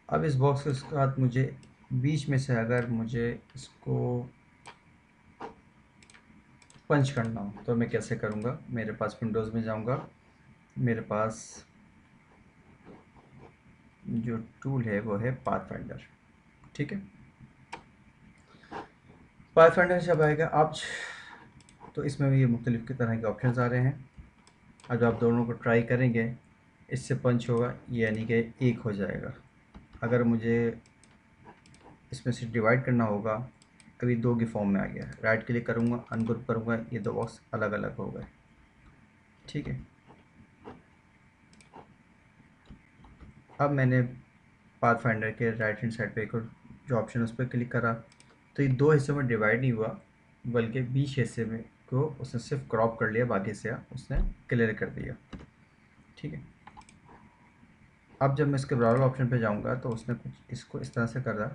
अब इस बॉक्स के साथ मुझे बीच में से अगर मुझे इसको पंच करना हो तो मैं कैसे करूँगा। मेरे पास विंडोज़ में जाऊँगा, मेरे पास जो टूल है वो है पाथफाइंडर। ठीक है, पाथफाइंडर जब आएगा आप तो इसमें भी ये मुख्तलिफ़ की तरह के ऑप्शन आ रहे हैं। अब आप दोनों को ट्राई करेंगे, इससे पंच होगा यानी कि एक हो जाएगा। अगर मुझे इसमें से डिवाइड करना होगा, अभी दो के फॉर्म में आ गया, राइट क्लिक करूँगा, अनग्रुप करूँगा, ये दो बॉक्स अलग अलग हो गए। ठीक है, अब मैंने पाथफाइंडर के राइट हैंड साइड पे एक और जो ऑप्शन है उस पर क्लिक करा तो ये दो हिस्सों में डिवाइड नहीं हुआ, बल्कि बीच हिस्से में को उसने सिर्फ क्रॉप कर लिया, बाकी से उसने क्लियर कर दिया। ठीक है, अब जब मैं इसके ब्राउज़र ऑप्शन पे जाऊंगा तो उसने कुछ इसको इस तरह से कर रहा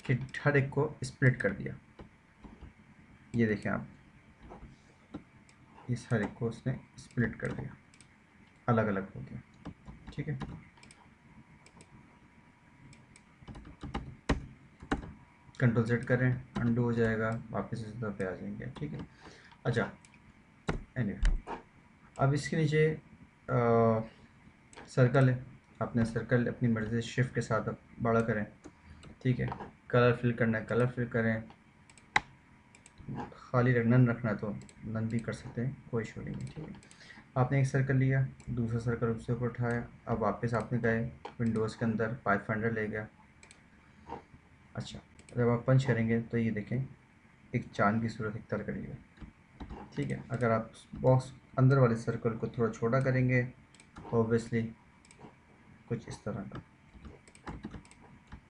कि हर एक को स्प्लिट कर दिया। ये देखें आप, इस हर एक को उसने स्प्लिट कर दिया, अलग अलग हो गया। ठीक है, कंट्रोल सेट करें, अंडू हो जाएगा, वापस इस तरह पे आ जाएंगे। ठीक है, अच्छा एनीवे, अब इसके नीचे सर्कल है, अपने सर्कल अपनी मर्ज़ी से शिफ्ट के साथ आप बड़ा करें। ठीक है, कलर फिल करना है कलर फिल करें, खाली नन रखना है तो नन भी कर सकते हैं, कोई इशू नहीं है। ठीक है, आपने एक सर्कल लिया, दूसरा सर्कल उससे ऊपर उठाया, अब वापस आपने गए विंडोज़ के अंदर, पाथफाइंडर ले गया। अच्छा, जब आप पंच करेंगे तो ये देखें एक चांद की सूरत इख्तियार करिएगा। ठीक है, अगर आप बॉक्स अंदर वाले सर्कल को थोड़ा छोटा करेंगे तो ऑब्वियसली कुछ इस तरह का